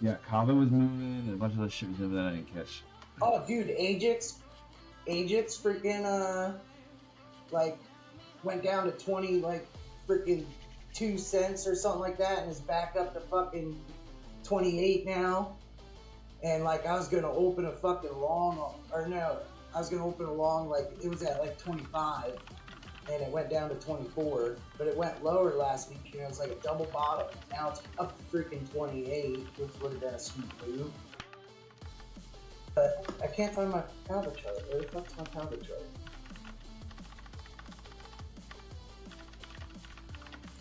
Yeah, Kava was moving, and a bunch of other shit was moving that I didn't catch. Oh, dude, Ajax freaking like went down to 20 like freaking 2 cents or something like that, and is back up to fucking 28 now. And like I was gonna open a fucking long, or no, I was gonna open a long, like it was at like 25, and it went down to 24, but it went lower last week, and it was like a double bottom. Now it's up to freaking 28, which would have been a sweet move. But I can't find my Kava chart. Where the fuck's my Kava chart?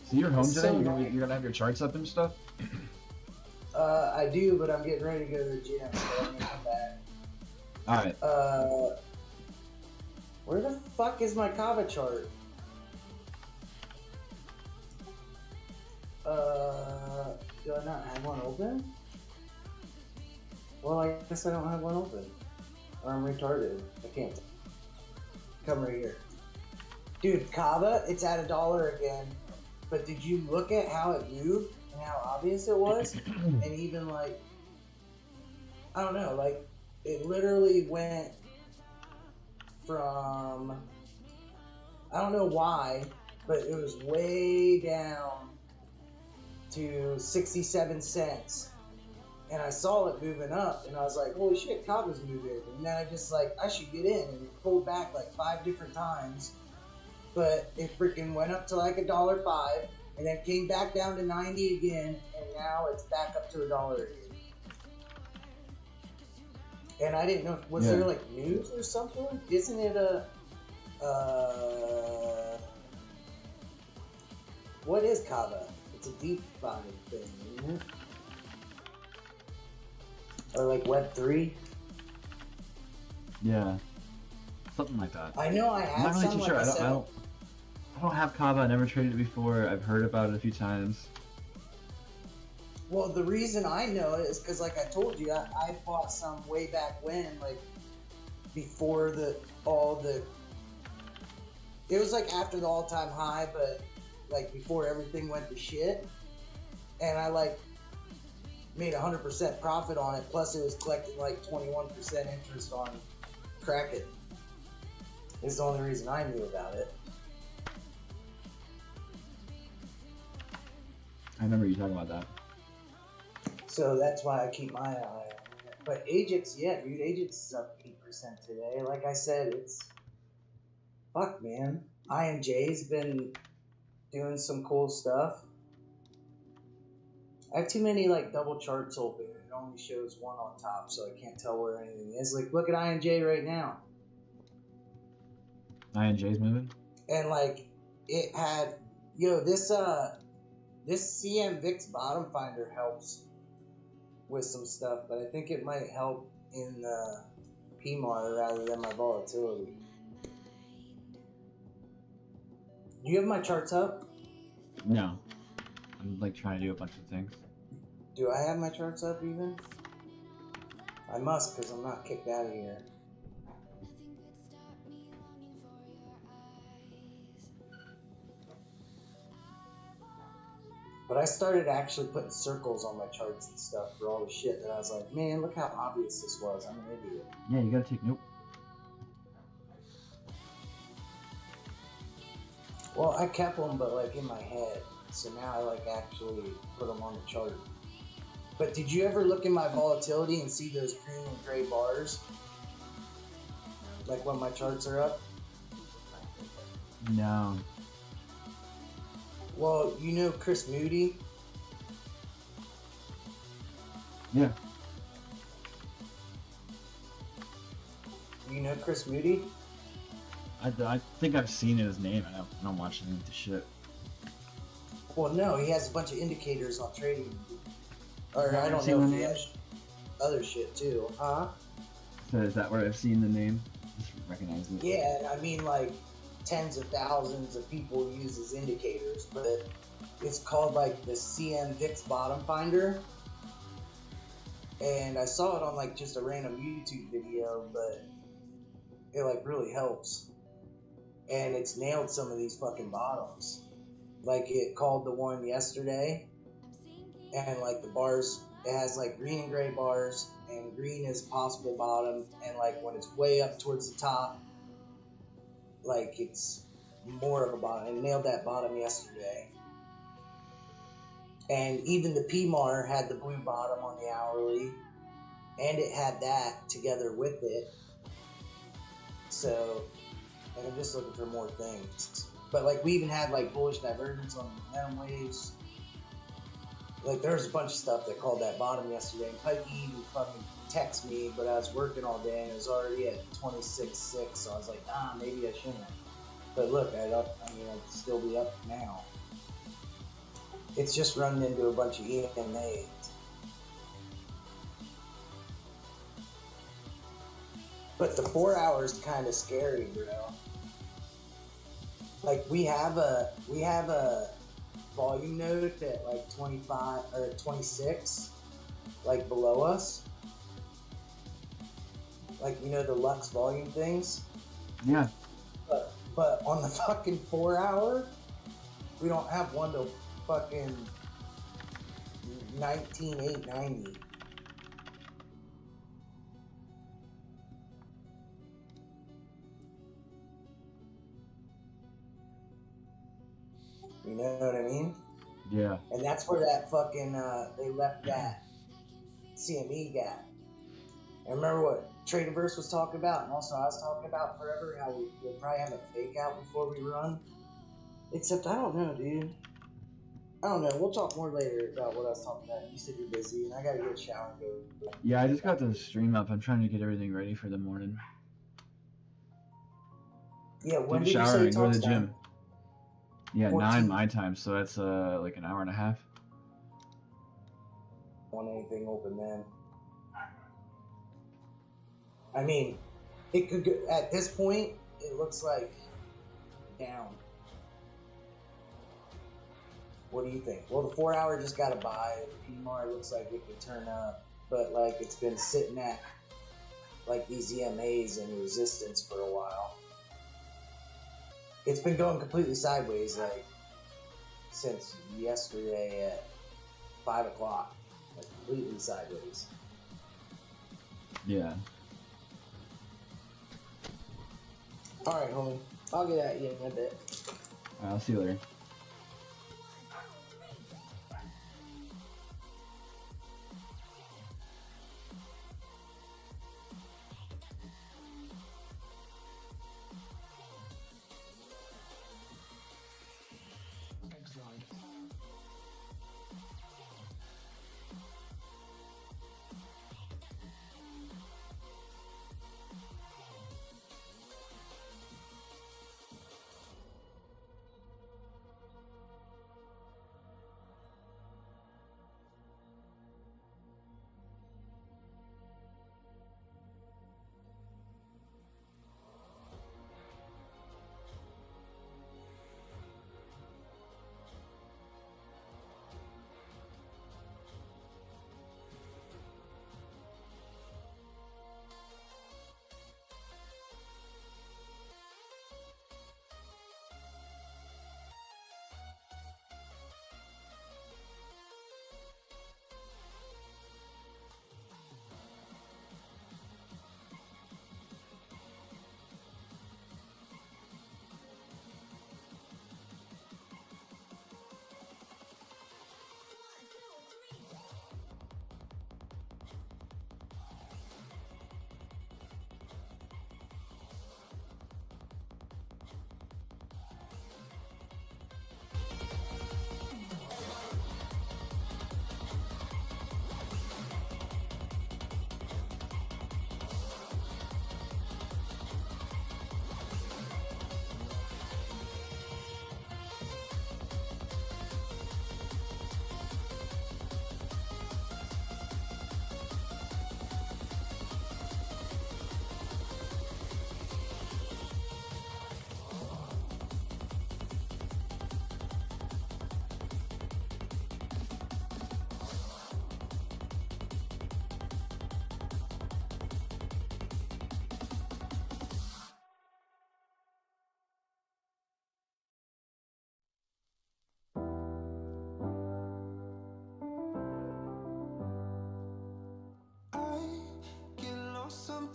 So you're home It's today? so You're annoying. gonna have your charts up and stuff? I do, but I'm getting ready to go to the gym, so I'm gonna come back. Alright. Where the fuck is my Kava chart? Do I not have one open? Well, I guess I don't have one open. Or I'm retarded. I can't. Come right here. Dude, Kava, it's at $1 again. But did you look at how it moved and how obvious it was? And even like, I don't know, like it literally went from, I don't know why, but it was way down to 67 cents. And I saw it moving up, and I was like, holy shit, Kava's moving. And then I just like, I should get in, and it pulled back like 5 different times. But it freaking went up to like $1.05, and then came back down to 90 again, and now it's back up to $1 again. And I didn't know, was there like news or something? Isn't it a, what is Kava? It's a deep body thing, isn't it? Or like Web3? Yeah. Something like that. I know I I'm have not really some, too sure. like I don't have Kava. I never traded it before. I've heard about it a few times. Well, the reason I know it is because, like I told you, I bought some way back when, like before it was like after the all-time high, but like before everything went to shit, and I like made 100% profit on it. Plus, it was collecting like 21% interest on Kraken. It's the only reason I knew about it. I remember you talking about that. So that's why I keep my eye on it. But Ajax, yeah, dude, Ajax is up 8% today. Like I said, it's fuck, man. INJ's been doing some cool stuff. I have too many like double charts open. It only shows one on top, so I can't tell where anything is. Like, look at INJ right now. INJ's moving? And like, it had, this CM VIX bottom finder helps with some stuff, but I think it might help in the PMAR rather than my volatility. Do you have my charts up? No. I'm like trying to do a bunch of things. Do I have my charts up even? I must, because I'm not kicked out of here. But I started actually putting circles on my charts and stuff for all the shit that I was like, man, look how obvious this was. I'm an idiot. Yeah, you gotta take... Nope. Well, I kept them, but like in my head. So now I like actually put them on the chart. But did you ever look in my volatility and see those green and gray bars? Like when my charts are up? No. Well, you know Chris Moody? Yeah. You know Chris Moody? I think I've seen his name. I don't watch any of the shit. Well, no, he has a bunch of indicators on trading. Or I don't seen know the if he name? has other shit too. Huh? So is that where I've seen the name? Just recognize it. Yeah, and I mean like tens of thousands of people use his indicators, but it's called like the CM VIX bottom finder. And I saw it on like just a random YouTube video, but it like really helps. And it's nailed some of these fucking bottoms. Like it called the one yesterday, and like the bars it has like green and gray bars, and green is possible bottom, and like when it's way up towards the top, like it's more of a bottom. I nailed that bottom yesterday. And even the PMAR had the blue bottom on the hourly, and it had that together with it. So, and I'm just looking for more things. But like we even had like bullish divergence on the momentum waves. Like there was a bunch of stuff that called that bottom yesterday. And Pikey even fucking text me, but I was working all day and it was already at 26.6. So I was like, maybe I shouldn't. But look, I'd still be up now. It's just running into a bunch of EMAs. But the 4 hours is kind of scary, bro. Like we have a volume node at like 25 or 26, like below us. Like the Lux volume things. Yeah. But on the fucking 4 hour, we don't have one to fucking 19,890. You know what I mean? Yeah. And that's where that fucking they left that CME gap. And remember what Traderverse was talking about, and also I was talking about forever, how we'll probably have a fake out before we run. Except I don't know, dude. I don't know. We'll talk more later about what I was talking about. You said you're busy, and I gotta get a shower and go. Yeah, I just got the stream up. I'm trying to get everything ready for the morning. Yeah, when Take a did you shower say and go to the talks gym. time? Yeah, 14. 9 my time, so that's like an hour and a half. Want anything open then? I mean, it could go, at this point, it looks like down. What do you think? Well, the 4 hour just got a buy. The PMAR looks like it could turn up, but like it's been sitting at like these EMAs and resistance for a while. It's been going completely sideways, like since yesterday at 5 o'clock, like completely sideways. Yeah. All right, homie. I'll get at you in a bit. I'll see you later.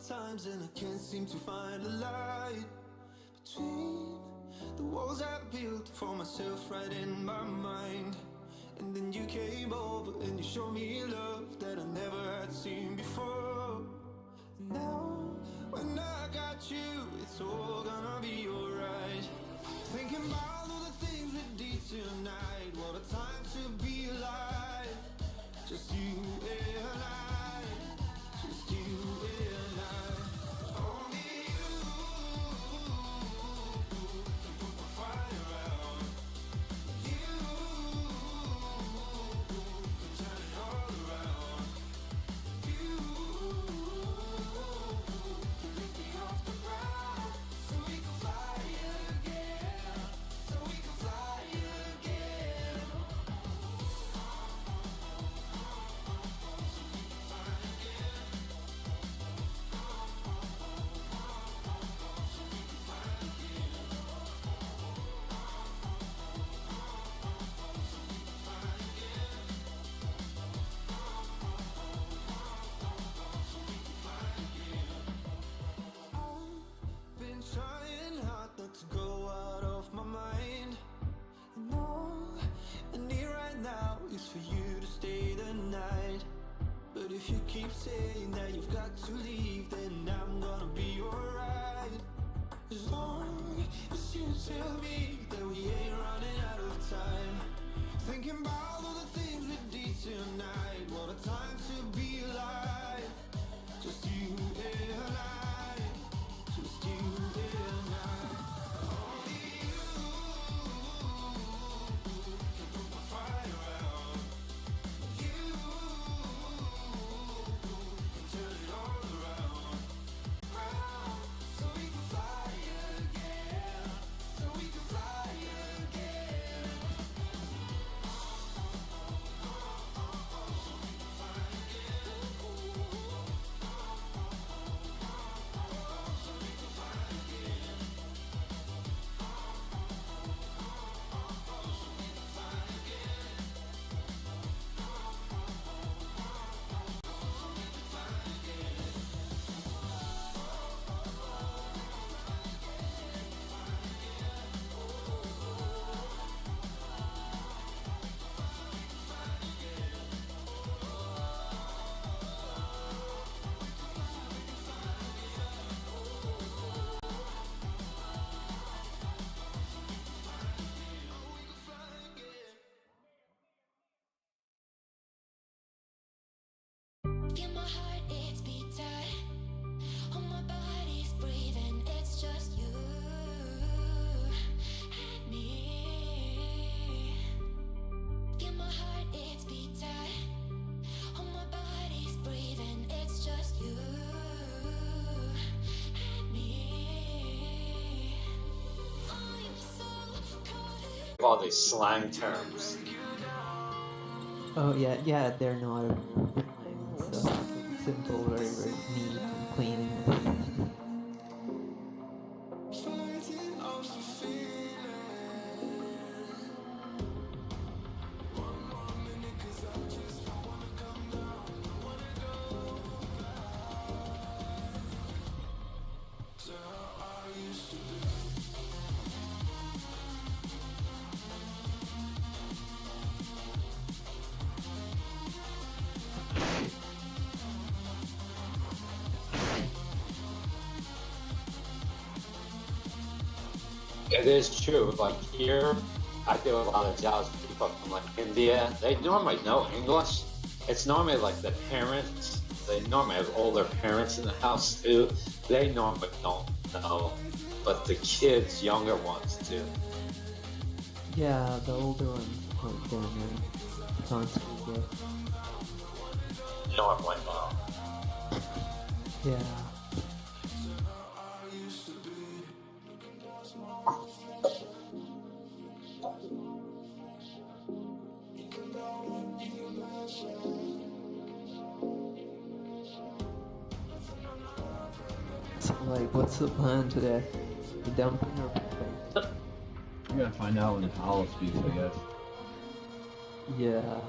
times and I can't seem to find a light between the walls I built for myself right in my mind. And then you came over and you showed me love that I never had seen before. And now, when I got you, it's all gonna be alright. Thinking about all the things we did tonight. What a time to be alive. Just you and I. Just you and I. Only you can put my fire out. You can turn it all around. You can lift me off the ground. So we can fly again. So we can fly again. Been trying hard not to go out of my mind. And all I need right now is for you to stay the night. But if you keep saying that you've got to leave, then I'm gonna be alright. As long as you tell me that we ain't running out of time. Thinking about all the things we did tonight. What a time to be alive. Just you and I. Just you and I. Only you can put my fire out. You can turn it all around. So we can fly again. So we can fly again. Feel my heart, it's beat tight. All my body's breathing, it's just you and me. Feel my heart, it's beat tight. All my body's breathing, it's just you and me. I'm so caught in All these slang terms. Oh yeah, they're not so simple, very, very neat and clean. Fighting off the feeling. One more minute, 'cause I just don't wanna come down. I wanna go back to how I used to be. It is true. Like here, I deal with a lot of jobs with people from like India. They normally know English. It's normally like the parents. They normally have older parents in the house too. They normally don't know, but the kids, younger ones do. Yeah, the older ones don't constantly Normally know. yeah. So like, what's the plan today? The dumping or buffet? We're gonna find out when Powell speaks, I guess. Yeah.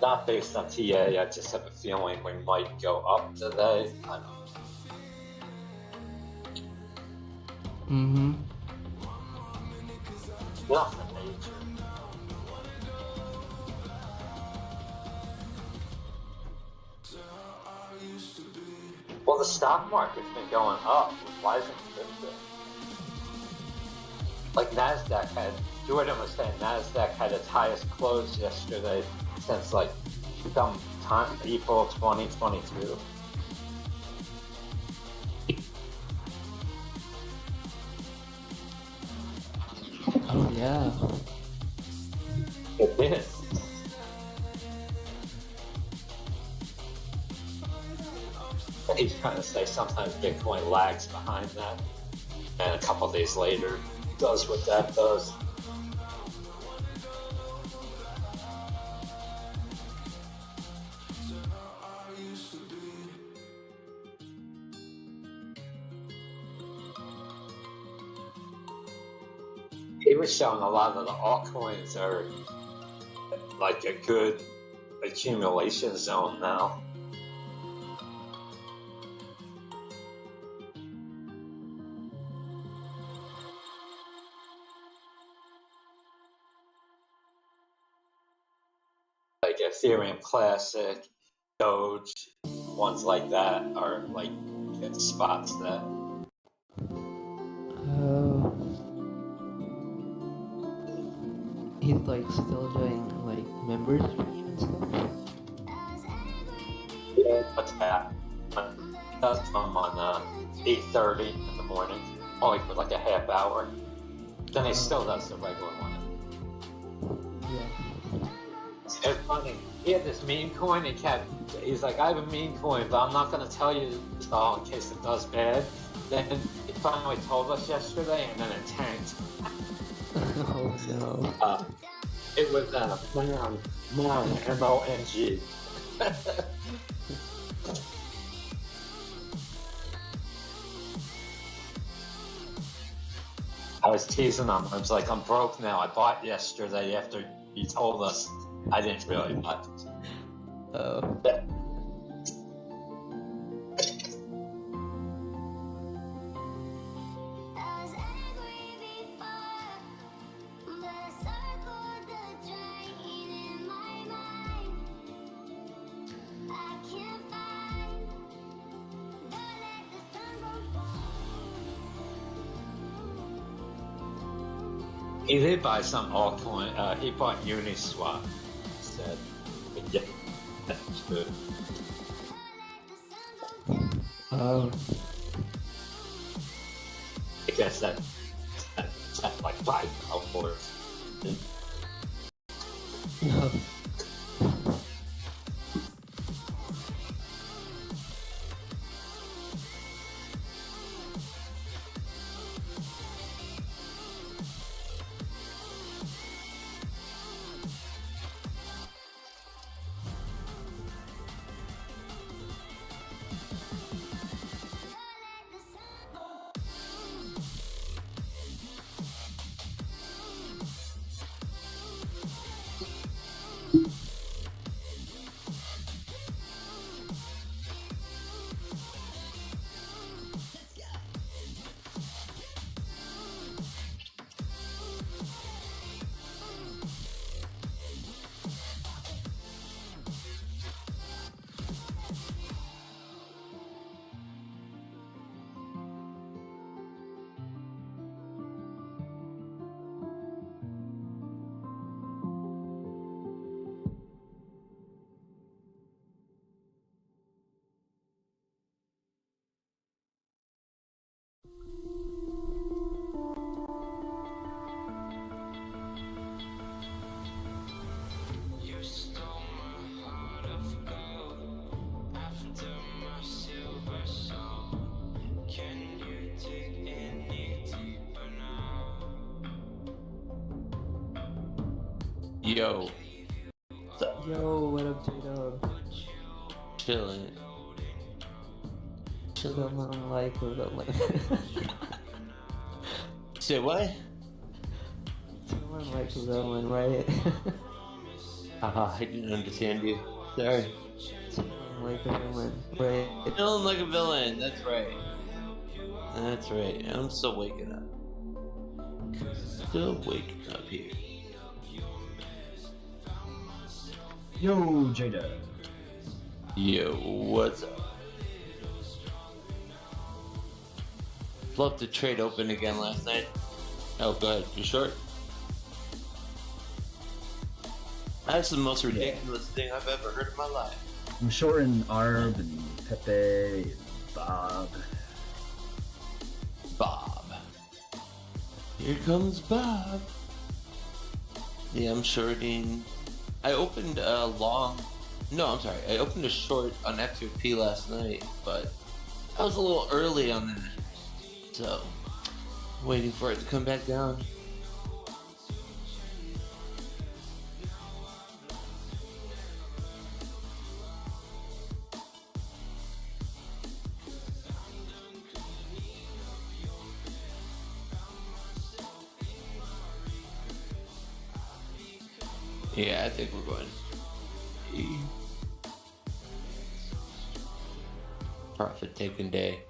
Not based on TA, I just have a feeling we might go up today. I don't know. Mm-hmm. Nothing major. Well, the stock market's been going up. Why isn't crypto? Like NASDAQ had, Jordan was saying NASDAQ had its highest close yesterday since like some time, April 2022. Oh yeah. It did. And he's trying to say sometimes Bitcoin lags behind that, and a couple days later does what that does. He was showing a lot of the altcoins are like a good accumulation zone now. Like Ethereum Classic, Doge, ones like that are like good spots there. He's like still doing like member stream and stuff. Yeah, what's that? Does come on 8:30 in the morning, only for like a half hour. Then he still does the regular one. Yeah. It's funny. He had this meme coin. He's like, I have a meme coin, but I'm not going to tell you this all in case it does bad. Then he finally told us yesterday, and then it tanked. Oh no. It was Mon, M-O-N-G. I was teasing him. I was like, I'm broke now. I bought yesterday after you told us. I didn't really buy it. Oh. He did buy some altcoin. He bought Uniswap instead. Yeah, that's good. Oh. I guess that's like $5. No. Yo, Yo, what up, J-Dub? chillin'. Chillin' on like or the like. Say what? Chillin' like Rowan, right? Haha, I didn't understand you. Sorry. Like a villain. Right. Feeling like a villain, that's right. That's right. I'm still waking up. Still waking up here. Yo, Jada. Yo, what's up? Love the trade open again last night. Oh, go ahead. You short? That's the most ridiculous thing I've ever heard in my life. I'm shorting Arb and Pepe and Bob. Bob. Here comes Bob. Yeah, I'm shorting. I opened a long. No, I'm sorry. I opened a short on XRP last night, but I was a little early on that. So, waiting for it to come back down. Yeah, I think we're going. Profit taking day.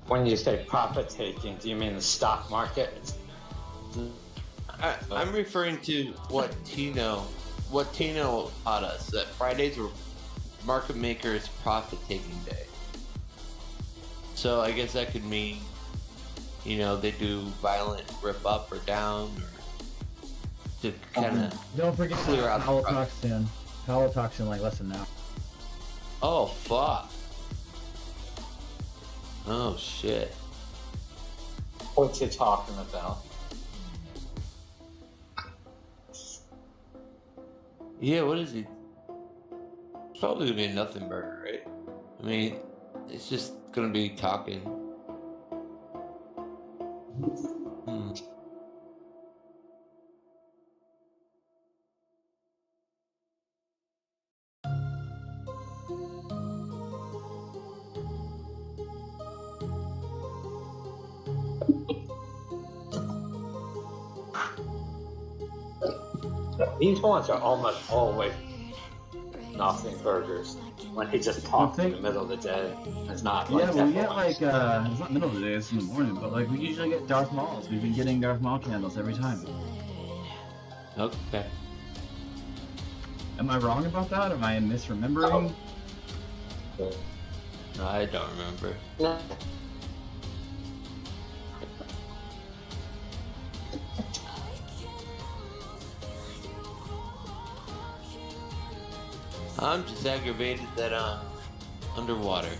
When you say profit taking, do you mean the stock market? I'm referring to what Tino taught us, that Fridays were market makers profit taking day. So I guess that could mean, they do violent rip up or down, or to kind of Don't forget clear out the Powell profit. talks soon. Powell talks in like less than an hour. Oh fuck. Oh shit. What you talking about? Yeah, what is he? It's probably gonna be a nothing burger, right? I mean, it's just gonna be talking. Hmm. These ones are almost always nothing burgers. When he just talks in the middle of the day, it's not like Yeah, that we get one. like, it's not middle of the day, it's in the morning, but like we usually get Darth Mauls. We've been getting Darth Maul candles every time. Okay. Am I wrong about that? Am I misremembering? I don't remember. I'm just aggravated that I'm underwater.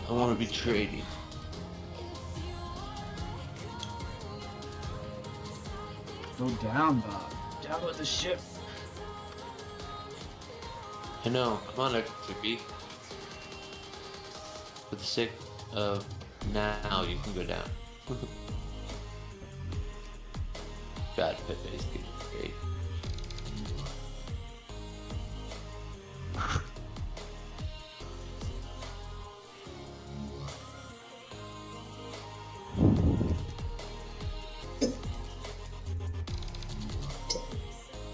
I want to be trading. Go down, Bob. Down with the ship. I know. Come on, XRP. For the sake of now, you can go down. God, Pepe's getting great.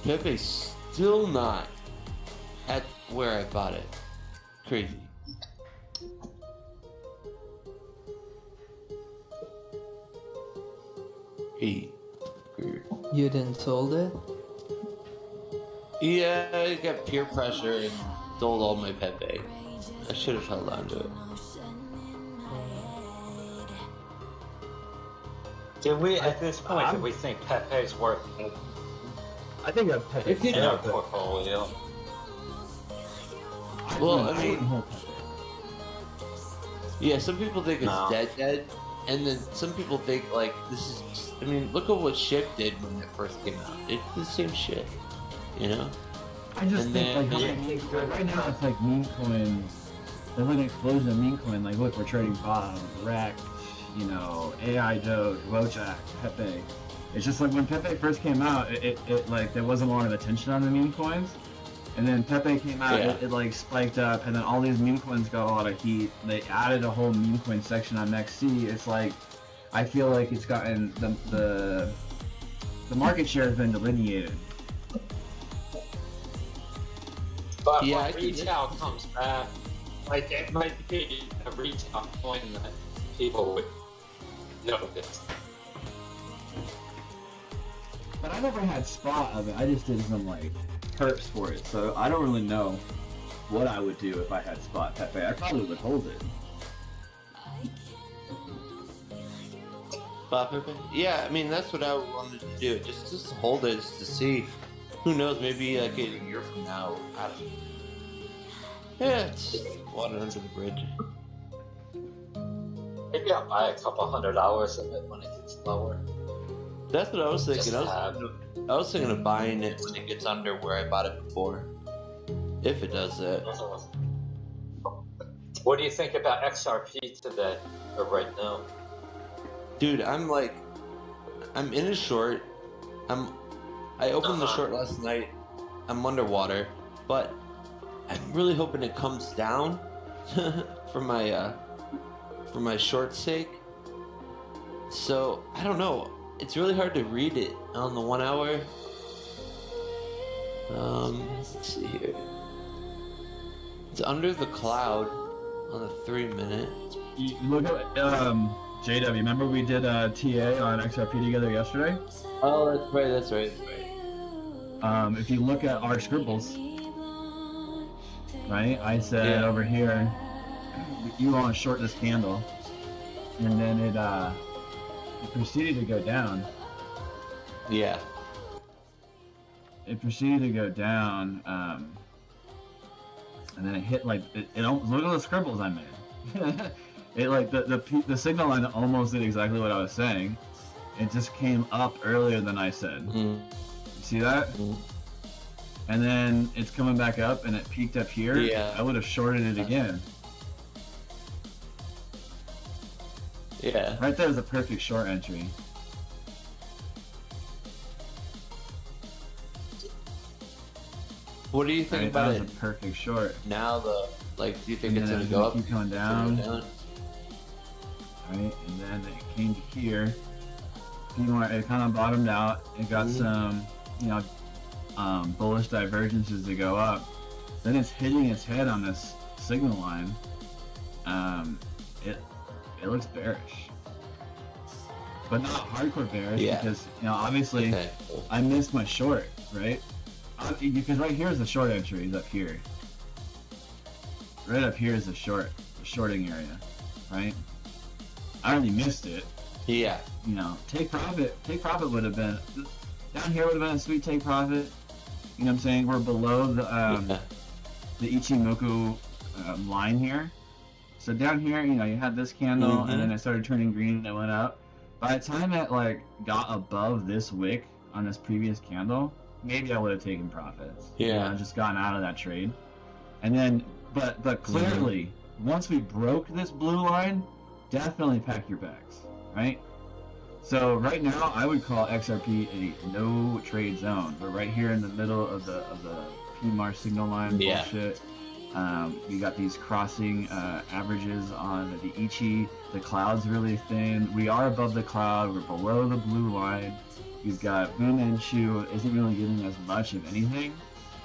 Pepe's still not at where I bought it. Crazy. Hey. You didn't sold it? Yeah, I got peer pressure and sold all my Pepe. I should have held on to it. Do we, at this point, do we think Pepe's worth it I think a Pepe. If you in our don't- portfolio? Well, I mean, Yeah, some people think it's No. dead, and then some people think like this is. Just, I mean, look at what Shift did when it first came out. It's the same shit, you know. I just And think like then- right now it's like meme coins. There's like an explosion of meme coin. Like look, we're trading bottom, Rex, you know, AI Doge, Wojak, Pepe. It's just like when Pepe first came out, it like there wasn't a lot of attention on the meme coins. And then Pepe came out, Yeah. it like spiked up, and then all these meme coins got a lot of heat. They added a whole meme coin section on XC. It's like, I feel like it's gotten the market share has been delineated. But Yeah, I when can- retail comes back, like it might be a retail coin that people would notice. But I never had spot of it. I just did some like perps for it, so I don't really know what I would do if I had spot Pepe. I probably would hold it. Bob Pepe? Yeah, I mean that's what I wanted to do. Just to hold it, just to see. Who knows? Maybe like a year from now. I don't know. Yeah, it's water under the bridge. Maybe I'll buy a couple $100 of it when it gets lower. That's what I was thinking. Just I was thinking of buying it when it gets under where I bought it before. If it does that. What do you think about XRP today, or right now? Dude, I'm in a short. I opened the short last night. I'm underwater, but I'm really hoping it comes down for my short sake. So I don't know. It's really hard to read it on the 1 hour. Let's see here. It's under the cloud on the 3 minute. You look at JW. Remember we did TA on XRP together yesterday? Oh, that's right. That's right. If you look at our scribbles, right? I said Yeah. over here, you want to short this candle, and then it proceeded to go down. Yeah. It proceeded to go down, and then it hit like look at the scribbles I made. It like the signal line almost did exactly what I was saying. It just came up earlier than I said. Mm. You see that? Mm. And then it's coming back up, and it peaked up here. Yeah. I would have shorted it again. Yeah. Right there is a perfect short entry. What do you think Right, about that it was a perfect short. now? Do you think And it's then gonna it's go gonna up? keep going It's down. gonna go Right, and then it came to here. It kind of bottomed out. It got some, bullish divergences to go up. Then it's hitting its head on this signal line. It looks bearish, but not hardcore bearish Yeah. because obviously Okay. I missed my short, right? Because right here is the short entry, is up here. Right up here is the shorting area, right? I already missed it. Yeah. Take profit would have been down here. Would have been a sweet take profit. You know what I'm saying? We're below Yeah. the Ichimoku line here. So down here, you had this candle, and then it started turning green, and it went up. By the time it got above this wick on this previous candle, maybe I would have taken profits. Yeah. Just gotten out of that trade. And then, but clearly, once we broke this blue line, definitely pack your bags, right? So right now, I would call XRP a no trade zone. We're right here in the middle of the PMAR signal line Yeah. bullshit. We got these crossing averages on the Ichi. The cloud's really thin. We are above the cloud. We're below the blue line. We've got Boom and Shu isn't really giving us much of anything.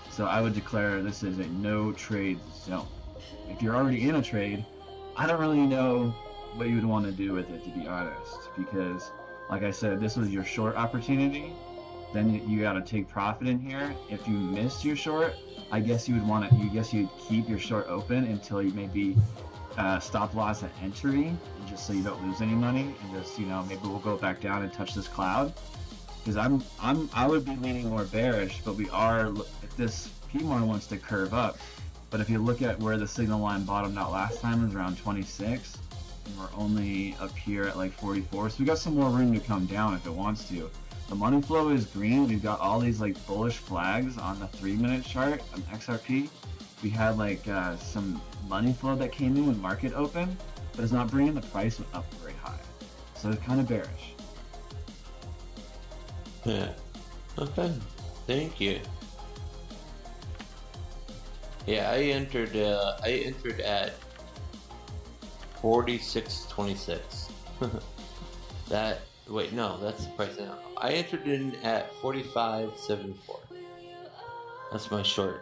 So I would declare this is a no trade zone. If you're already in a trade, I don't really know what you would want to do with it, to be honest, because like I said, this was your short opportunity. Then you got to take profit in here. If you missed your short, I guess you would want to. You guess you'd keep your short open until you maybe stop loss at entry, just so you don't lose any money, and just maybe we'll go back down and touch this cloud. Because I would be leaning more bearish, but we are. If this PMAR wants to curve up, but if you look at where the signal line bottomed out last time, it was around 26. and we're only up here at like 44. So we got some more room to come down if it wants to. The money flow is green. We've got all these like bullish flags on the 3-minute chart on XRP. We had like some money flow that came in when market opened, but it's not bringing the price up very high. So it's kind of bearish. Yeah. Okay. Thank you. Yeah, I entered at 46.26. That wait, no, that's the price now. I entered in at 45.74. That's my short.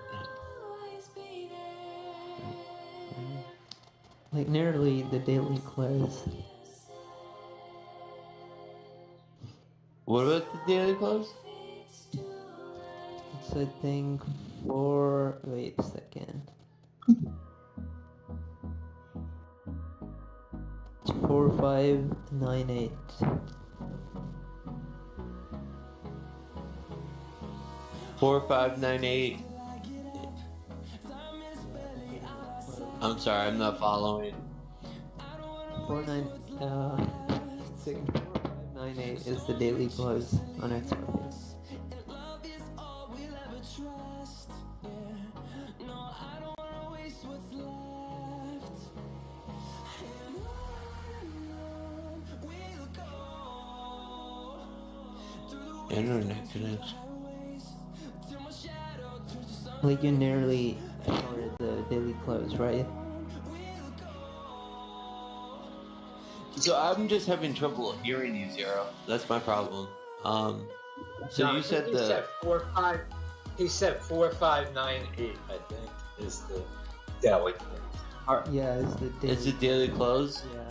Like nearly the daily close. What about the daily close? It's I think wait a second. It's 4598. 4598. I'm sorry, I'm not following. 4598 is the daily close on XRP. Internet connection. Like you nearly shorted the daily close, right? So I'm just having trouble hearing you, Zero. That's my problem. So No, you said he the said 45. He said 4598. I think is the daily. Yeah, it's the daily. it's a daily close. Yeah.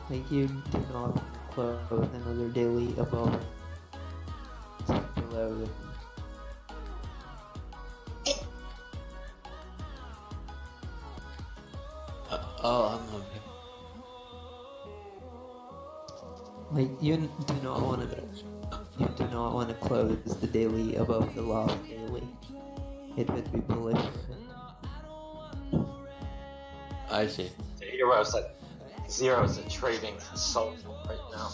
Like you do not close another daily above or below it. Oh, I'm okay. Like you do not want to close the daily above the last daily. It would be bullish. I see. Zero's a trading consultant right now.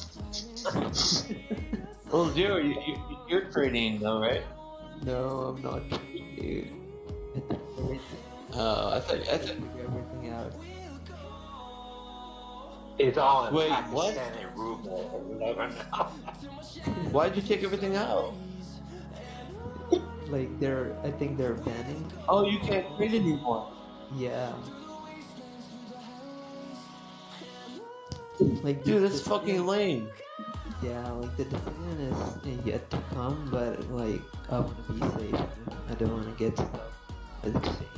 Well, Zero, you're trading though, right? No, I'm not, dude. I thought. Figure everything out. It's all in Wait, Pakistani what? ruble or whatever now. Why'd you take everything out? Like I think they're banning. Oh, you can't trade anymore. Yeah. Like Dude, the that's fucking lame. Yeah, like the decision is yet to come, but like I want to be safe. I don't want to get stuck with exchange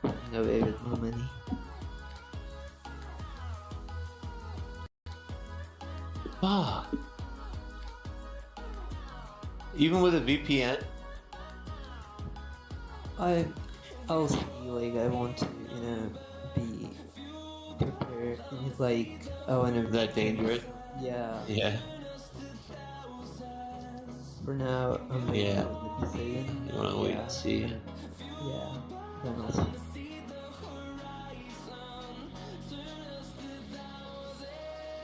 running away with my money. Fuck. Even with a VPN? I'll see. Like I want to, be prepared. Like I want to. Is that dangerous? Yeah. Yeah. For now, I'm making Yeah. the decision. You wanna wait Yeah. and see? Yeah. Then I'll see.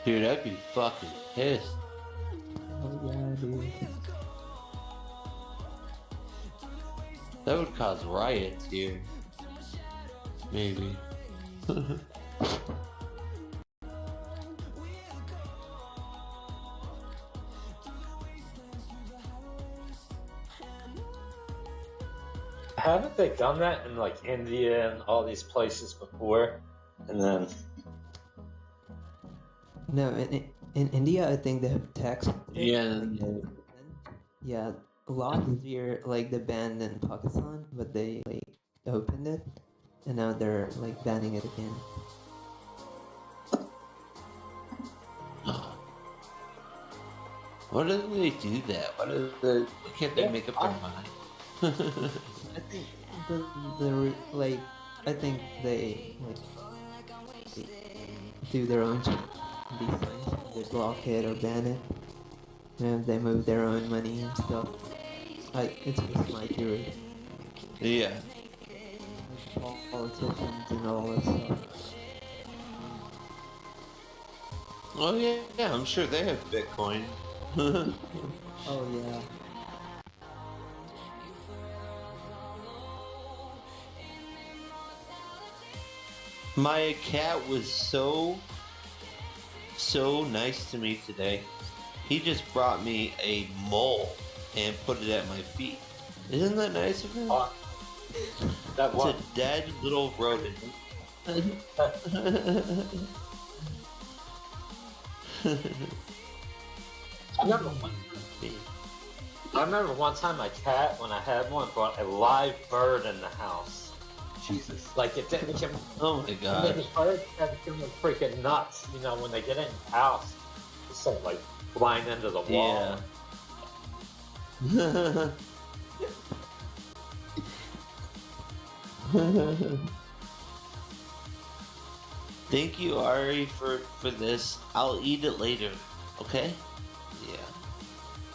Dude, I'd be fucking pissed. Oh yeah, dude. That would cause riots here. Maybe. Haven't they done that in like India and all these places before? And then No, in India, I think they have tax. Yeah. Yeah, last year, like they banned in Pakistan, but they like opened it, and now they're like banning it again. Why do they do that? Why can't they make up their mind? I think I think they like do their own shit, these things. They block it or ban it, and they move their own money and stuff. It's just my theory. Yeah. Like, politicians and all that stuff. 「Oh yeah, I'm sure they have Bitcoin. Oh yeah. My cat was so nice to me today. He just brought me a mole and put it at my feet. Isn't that nice of him? That It's one. a dead little rodent. I remember one time my cat, when I had one, brought a live bird in the house. Jesus. Like it didn't give Oh my and god. then the birds have become freaking nuts, you know, when they get in the house. It's sort of like flying into the wall. Yeah. Thank you, Ari, for this. I'll eat it later. Okay? Yeah.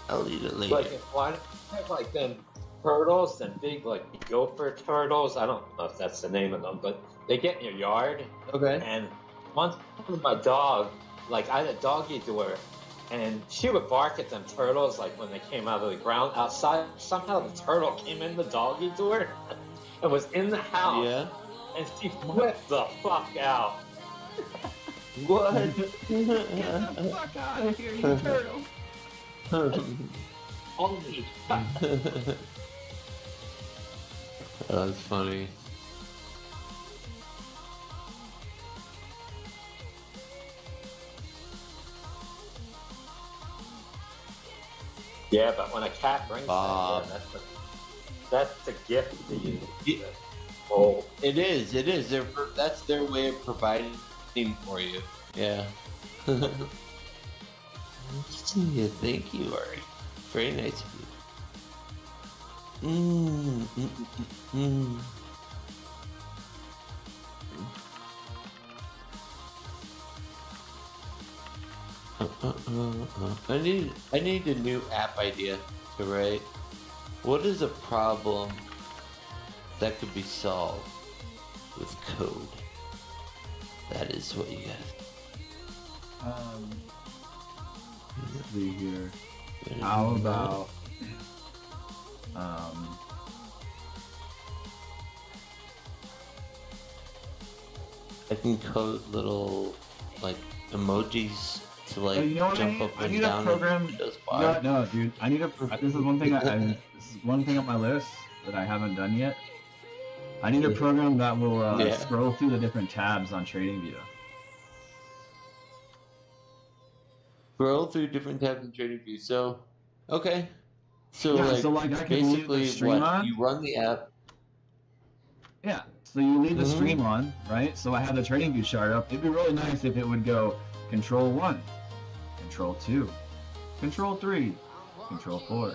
I'll eat it later. Like, why don't you have like them turtles, them big like gopher turtles? I don't know if that's the name of them, but they get in your yard. Okay. And once my dog, like I had a doggy door, and she would bark at them turtles like when they came out of the ground outside. Somehow the turtle came in the doggy door and was in the house, Yeah. and she flipped the fuck out. What? Get the fuck out of here, you turtle. Only. That's funny. Yeah, but when a cat brings Bob. that in, that's a gift to you. Yeah. Oh, It is. That's their way of providing for you. Yeah. Yeah, thank you, Ari. Very nice of you. Mm. I need a new app idea to write. What is a problem that could be solved with code? That is what you guys. Let's see here. How about I can code little like emojis to like you know what jump up I and need down. a program. Those You know, no, dude. I need a. This is one thing. This is one thing on my list that I haven't done yet. I need a program that will Yeah. scroll through the different tabs on TradingView. Scroll through different tabs in TradingView. So, okay. So Yeah, like, so, like, I can leave basically the stream what on. you run the app. Yeah. So you leave the Mhm. stream on, right? So I have the TradingView chart up. It'd be really nice if it would go Control 1, Control 2, Control 3, Control 4.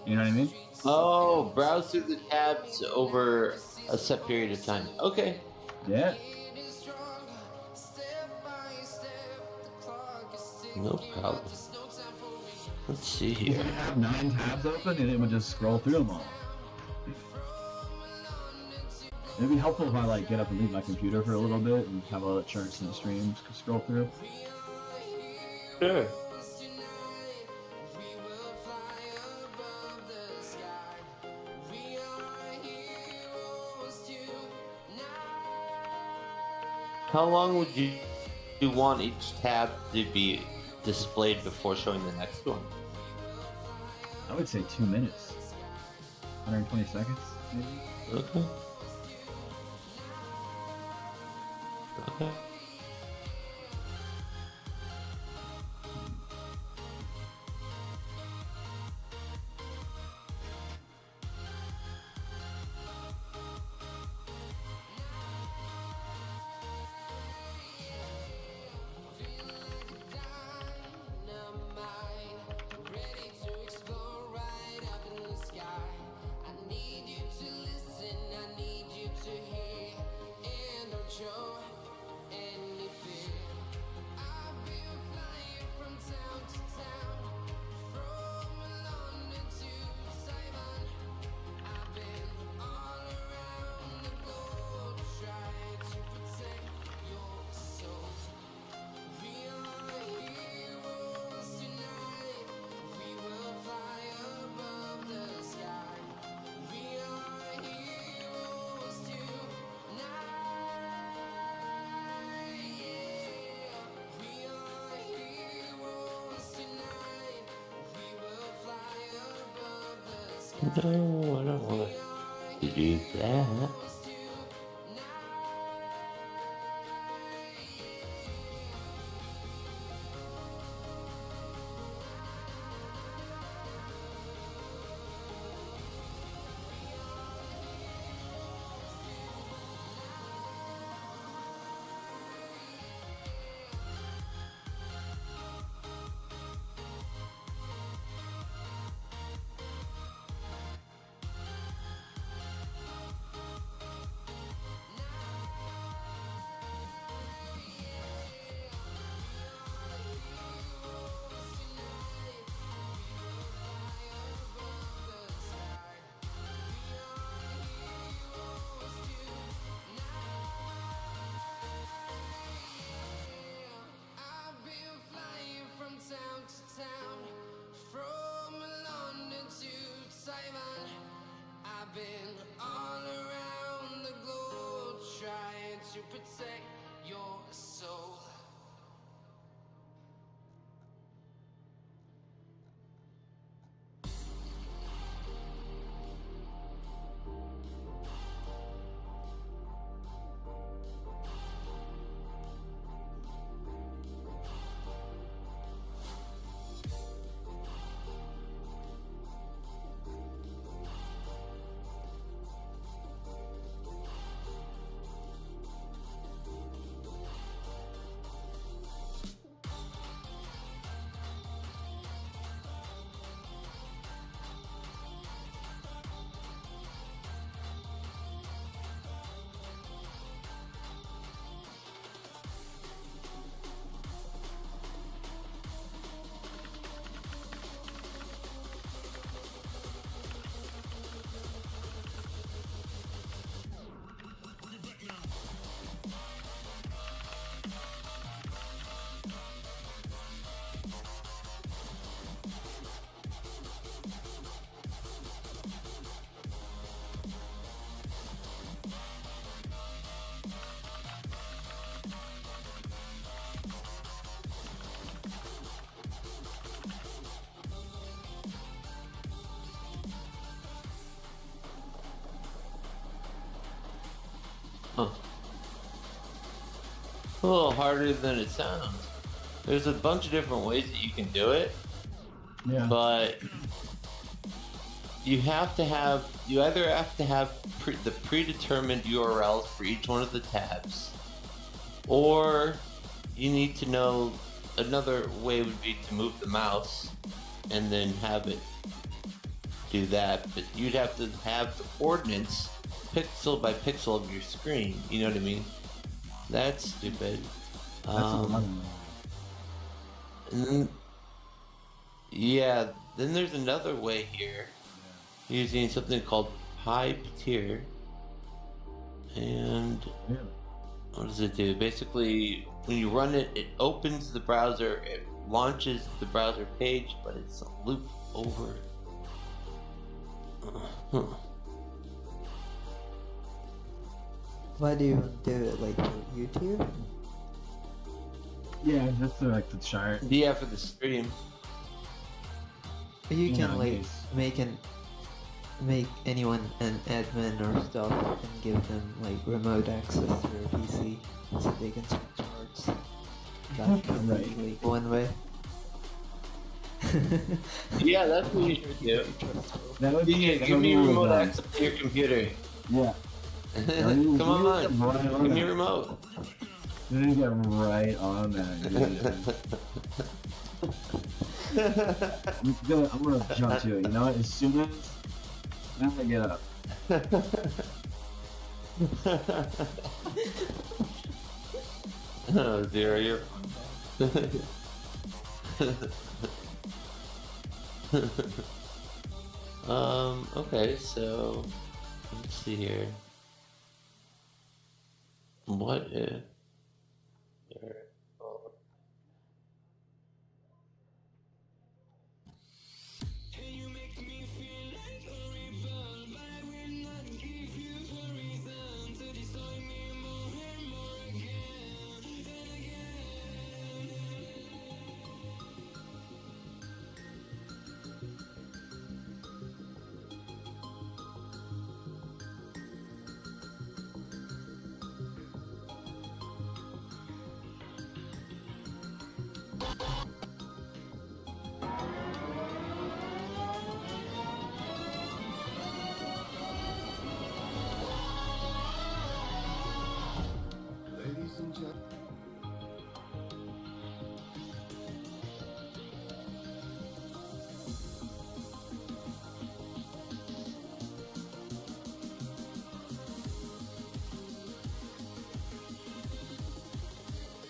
You know what I mean? Oh, browse through the tabs over a set period of time. Okay. Yeah. No problem. Let's see You here. could have 9 tabs open and it would just scroll through them all. It'd be helpful if I like get up and leave my computer for a little bit and have all the charts and streams scroll through. Sure. How long would you want each tab to be displayed before showing the next one? I would say 2 minutes. 120 seconds, maybe? Okay. Okay. No, I don't want to do that. I've been flying from town to town, from London to Taiwan. I've been all around the globe trying to protect your soul. Huh. A little harder than it sounds. There's a bunch of different ways that you can do it, Yeah. but you either have to have the predetermined URLs for each one of the tabs, or you need to know another way would be to move the mouse and then have it do that, but you'd have to have the coordinates pixel by pixel of your screen. You know what I mean? That's stupid. That's a lot. And then, yeah, then there's another way here using something called Puppeteer. And Yeah. what does it do? Basically, when you run it, it opens the browser, it launches the browser page, but it's a loop over. Huh. Why do you do it like for YouTube? Yeah, just to like the chart. Yeah, for the stream. You You can know, like case. make anyone an admin or stuff and give them like remote access to your PC so they can check charts. That could Right. be like one way. Yeah, that's what you should do. That would be. Yeah, that give would me be remote done. access to your computer. Yeah. Come on, give me Right remote. You need to get right on that. I'm gonna jump to it. You know what? As soon as I get up. Oh dear, you're. Okay, so let's see here. What if there are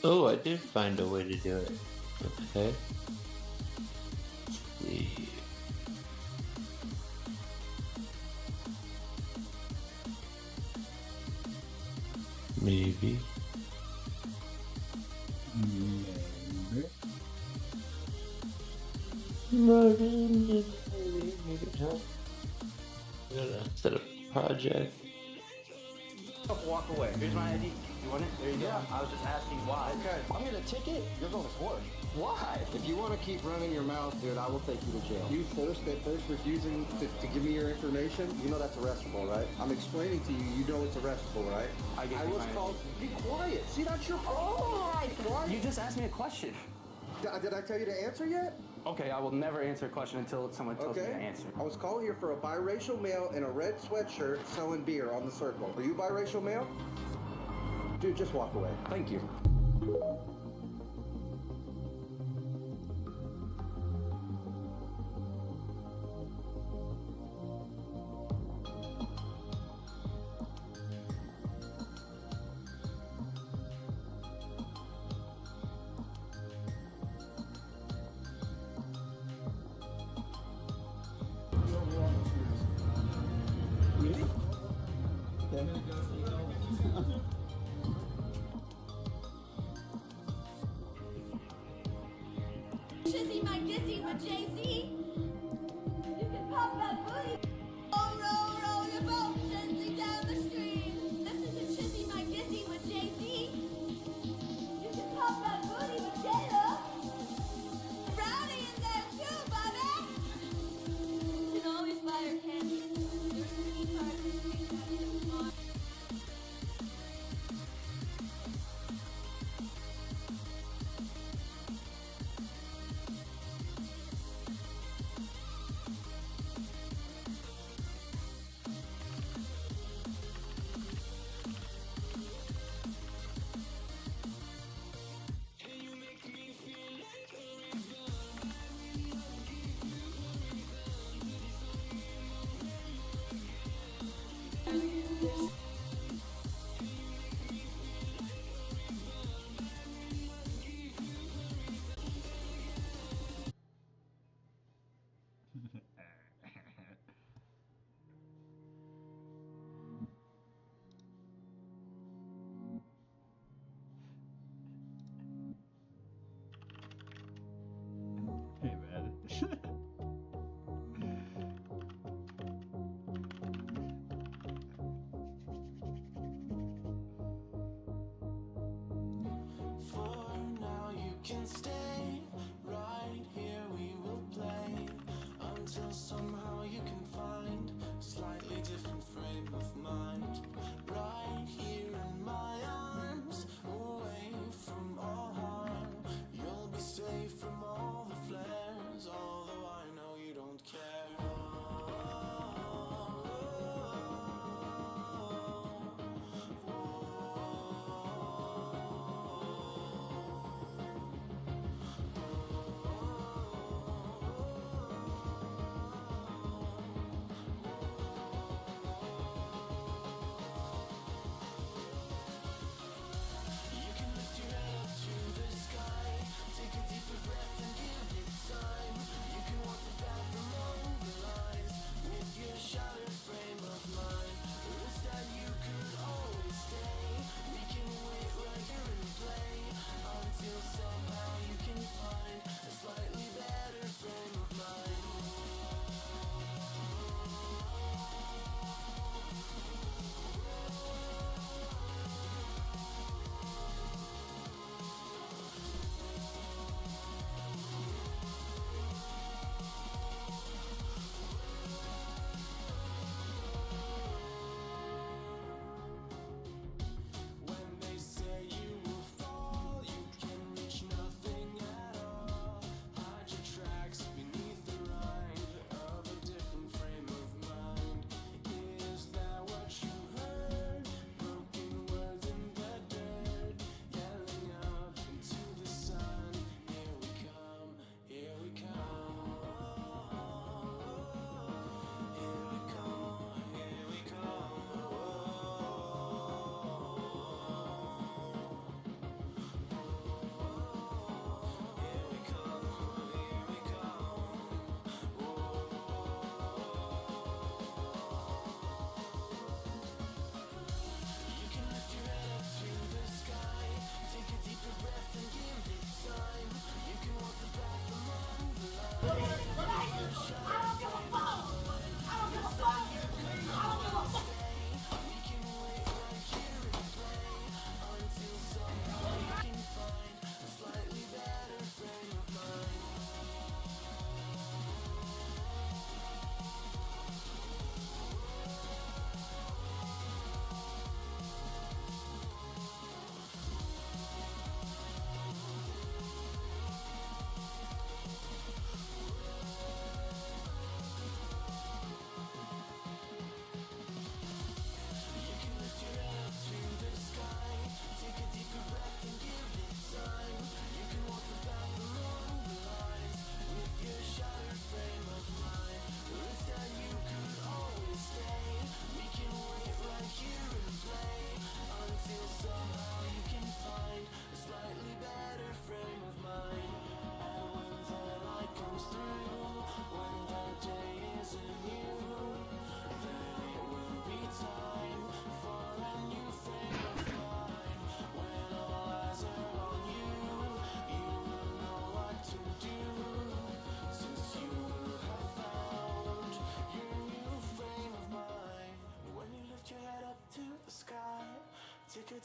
Oh, I did find a way to do it. Okay. Let's see. Maybe. Maybe not. Set up project. Walk away. Here's my ID. You want it? There you go. I was just asking why. Okay, I'm here to ticket. You're going to court. Why? If you want to keep running your mouth, dude, I will take you to jail. You first refusing to give me your information, you know that's arrestable, right? I'm explaining to you, you know it's arrestable, right? I was called. Be quiet. See, that's your. Oh, quiet. You just asked me a question. Did I tell you to answer yet? Okay, I will never answer a question until someone tells me to answer. I was calling here for a biracial male in a red sweatshirt selling beer on the circle. Are you biracial male? Dude, just walk away. Thank you. Shizzy my dizzy with Jay-Z. You can pop that booty. Roll, roll, roll your boat gently down the stream. Listen to Shizzy my dizzy with Jay-Z. You can pop that booty with Jada. Rowdy in there too, Bobby. You can always buy her candy. There's a key card for street. Hey, man. For now you can stay right here, we will play until somehow you can find a slightly different frame of mind. Right here in my arms, away from all harm. You'll be safe from all the flares, although I know you don't care.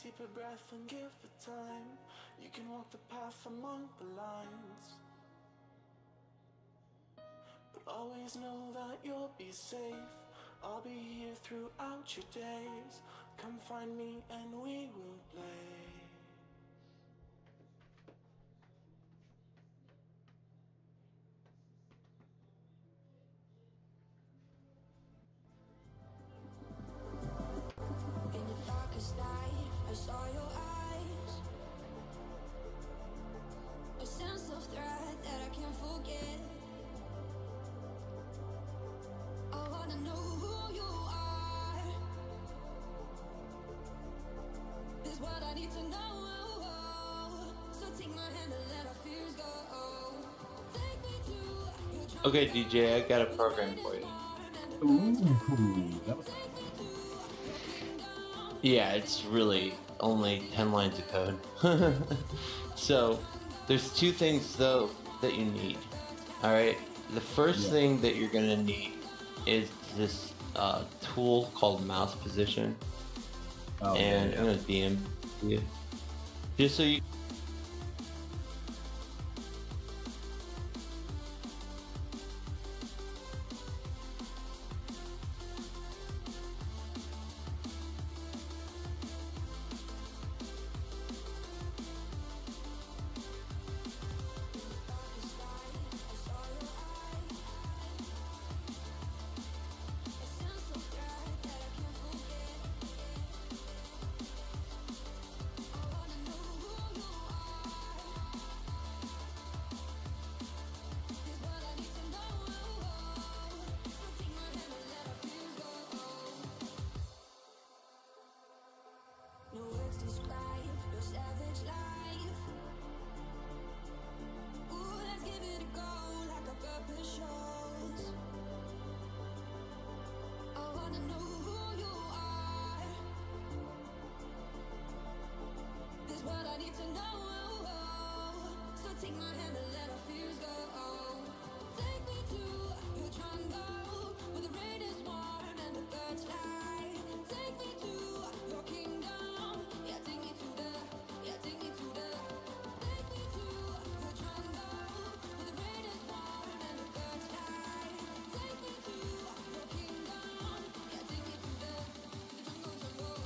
deeper breath and give it time. You can walk the path among the lines, but always know that you'll be safe. I'll be here throughout your days. Come find me and we will play. In the darkest night, I saw your eyes. A sense of threat that I can't forget. I wanna know who you are. Is what I need to know. So take my hand and let our fears go. Take me to your drum. Okay, DJ, I got a program for you. Ooh, that was Yeah, it's really only 10 lines of code. So, there's two things though that you need. Alright, the first thing that you're gonna need is this tool called mouse position. Oh, And yeah. I'm gonna DM you. Just so you. No words describe your savage life. Ooh, let's give it a go like a purpose shows. I wanna know who you are. This what I need to know. So take my hand and let our fears go. Take me to your jungle where the rain is warm and the birds fly. Take me to your kingdom. Yeah, take me to the. Yeah, take me to the. Take me to your jungle where the rain is warm and the birds fly. Take me to your kingdom. Yeah, take me to the jungle.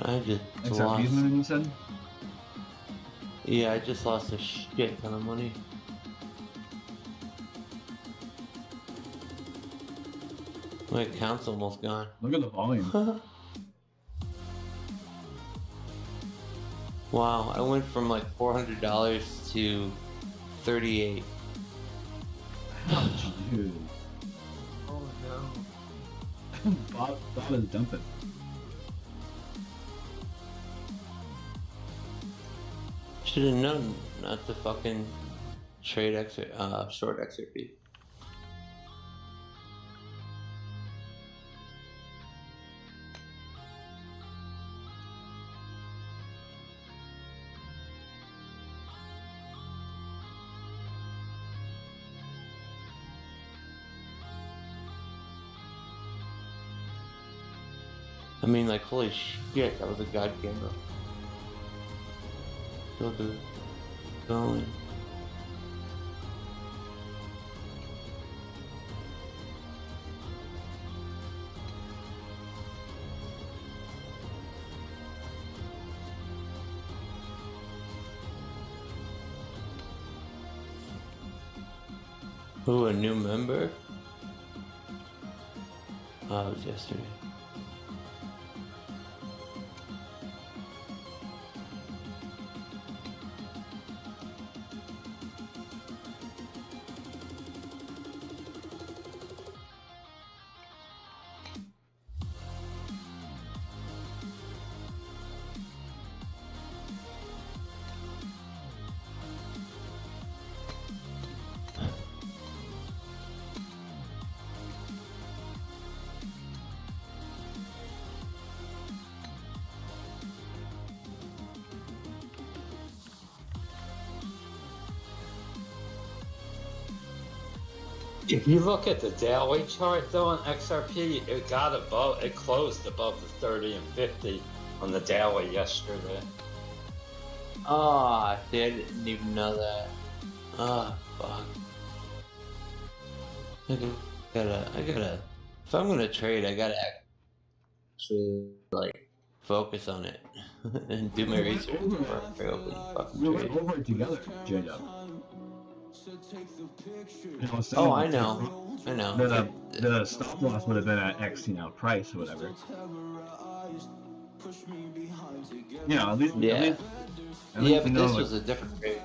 I just XRP's lost. moving, you said? Yeah, I just lost a shit ton of money. My account's almost gone. Look at the volume. Wow, I went from like $400 to 38. Dude. Oh no. Bob is dumping. Should have known not to fucking trade short XRP. I mean, like, holy shit, that was a god candle. Still good. Going. Who, a new member? Oh, it was yesterday. If you look at the daily chart though on XRP, it closed above the 30 and 50 on the daily yesterday. Oh, see, I didn't even know that. Oh, fuck. I gotta, if I'm gonna trade, I gotta actually, like, focus on it and do my research before I open the fucking We trade. went over it together, J-Dub. Oh, I know. I know. The stop loss would have been at X, price or whatever. At least. Yeah. At Yeah, least but you know, this was a different trade.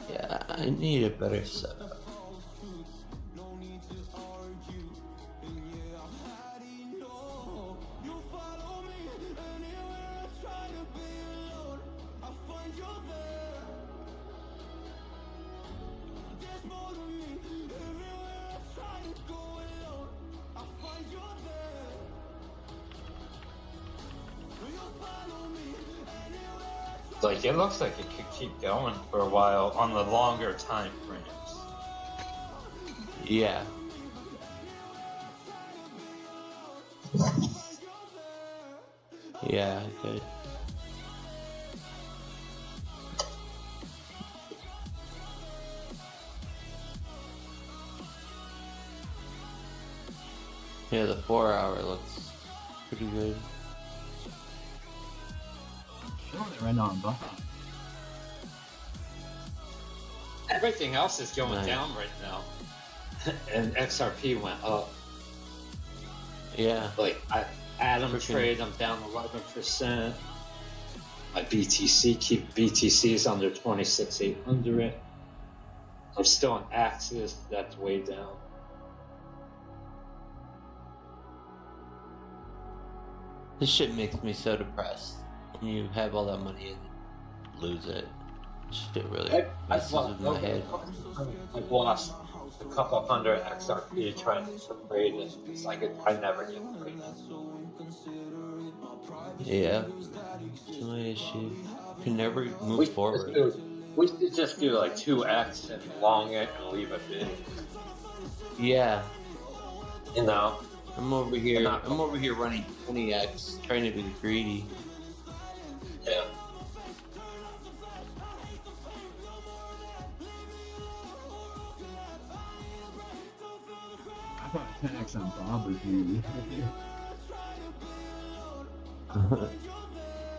Yeah, I need a better setup. Like, it looks like it could keep going for a while on the longer time frames. Yeah. Yeah, I could. Yeah, the 4 hour looks pretty good. showing it right now on Buffett. Everything else is going Nice. down right now. And XRP went up. Yeah. Like, Atom Freaking- trade, I'm down 11%. My BTC is under 26,800. I'm still on Axis, that's way down. This shit makes me so depressed. When you have all that money and lose it. Shit really messes with my head. I've lost a couple hundred XRP trying to trade it. It's like I never get free. Yeah. It's my issue. Can never move forward. We should just do like 2x and long it and leave it be. Yeah. You know? I'm over here running 20x, trying to be greedy. Yeah. I thought 10x on Bob was huge.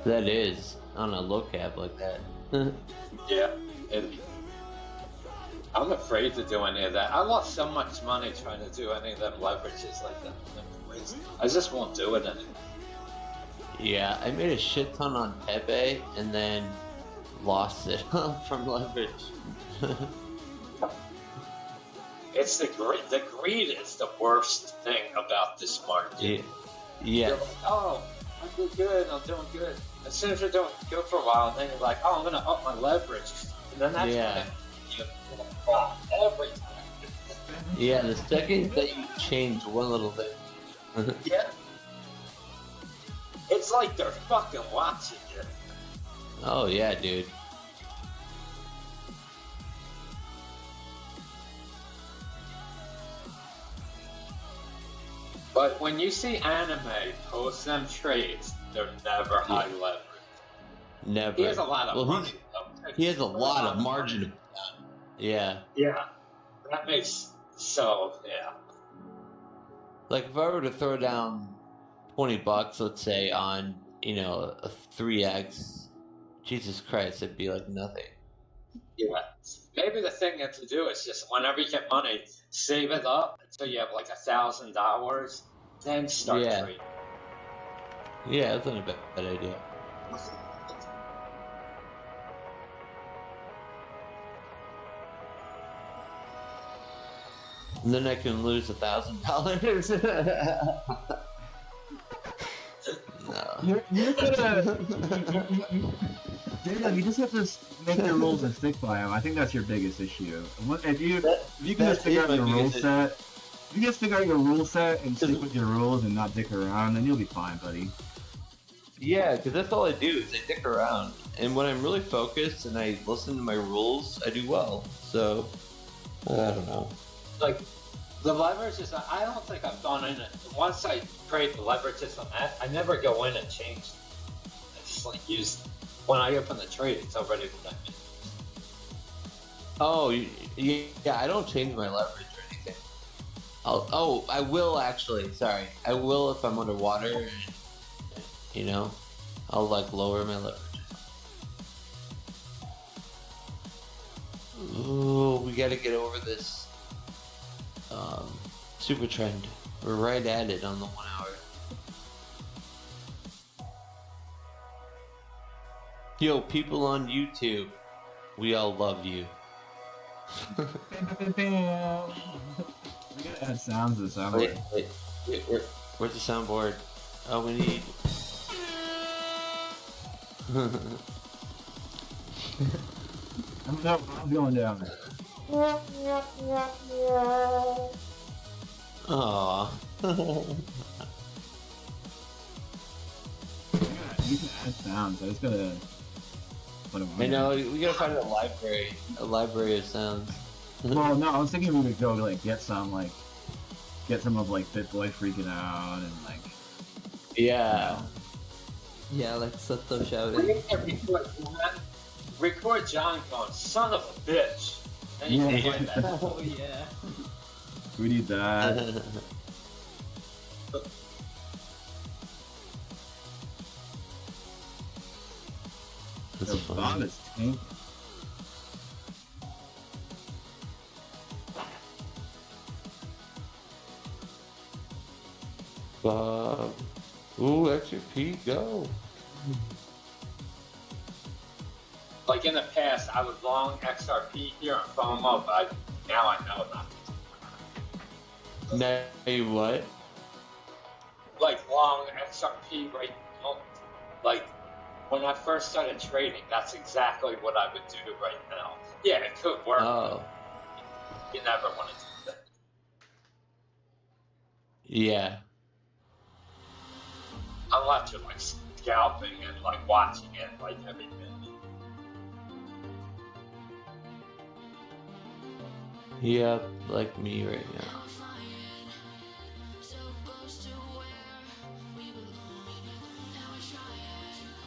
That is on a low cap like that. Yeah. I'm afraid to do any of that. I lost so much money trying to do any of them leverages like that. I just won't do it anymore. Yeah, I made a shit ton on Pepe, and then lost it from leverage. It's the greed. The greed is the worst thing about this market. Yeah. You're like, oh, I'm doing good. I'm doing good. As soon as you're doing good for a while, then you're like, oh, I'm gonna up my leverage, and then that's when you drop every time. Yeah, the second that you change one little thing. Yeah. It's like they're fucking watching you. Oh yeah, dude. But when you see anime post them trades, they're never high leverage. Never. He has a lot of Well, money. he has a lot of margin. Yeah. Yeah. That makes yeah. Like if I were to throw down $20, let's say, on a 3x, Jesus Christ, it'd be like nothing. Yeah. Maybe the thing that to do is just whenever you get money, save it up until you have like $1,000, then start trading. Yeah, that's not a bad idea. And then I can lose $1,000. No. You're gonna. Daniel, you just have to make your rules and stick by them. I think that's your biggest issue. If you can just figure out your rule set, if you just figure out your rule set and stick with your rules and not dick around, then you'll be fine, buddy. Yeah, because that's all I do is I dick around. And when I'm really focused and I listen to my rules, I do well. So, I don't know. Like, the leverage is, I don't think I've gone in it. Once I create the leverages on that, I never go in and change them. I just like use, when I open the trade, it's already what I mean. Oh, yeah, I don't change my leverage or anything. I will actually, sorry. I will if I'm underwater and, I'll like lower my leverage. Ooh, we gotta get over this super trend. We're right at it on the 1 hour. Yo, people on YouTube, we all love you. We gotta add sounds to the soundboard. Wait, where's the soundboard? Oh, we need... I'm going down there. Aww. You can add sounds. I just gotta put them on. I know, we gotta find a library of sounds. Well, no, I was thinking we could go like get some of like BitBoy freaking out and like. Yeah. Yeah, like Sato shouting. Record John going, son of a bitch. And you can play that. Oh yeah. We need that. That's The fun. bomb is tanking. Bob. Ooh, XRP, go. Like in the past, I was long XRP here on FOMO, but now I know not to. Now you what? Like long XRP right now. Like when I first started trading, that's exactly what I would do right now. Yeah, it could work. Oh. You never want to do that. Yeah. Unless you're like scalping and like watching it like every minute. Yep, like me right now.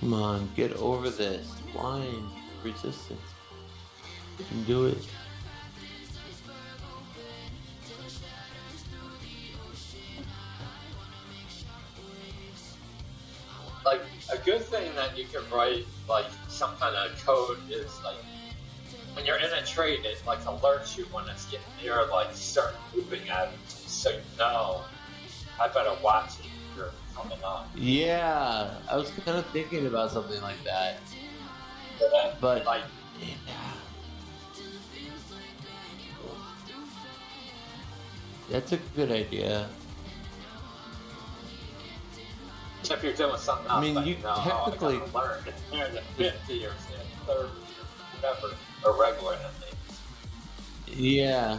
Come on, get over this line resistance. You can do it. Like a good thing that you can write like some kind of code is like when you're in a trade, it like alerts you when it's getting near like start moving at it, so you know I better watch it. You're coming on. Yeah, I was kind of thinking about something like that. But like, that's a good idea. if you're doing something else, I mean, like, you no, technically- I gotta learn. It's near the 50 or 30 or whatever, or regular ending. Yeah.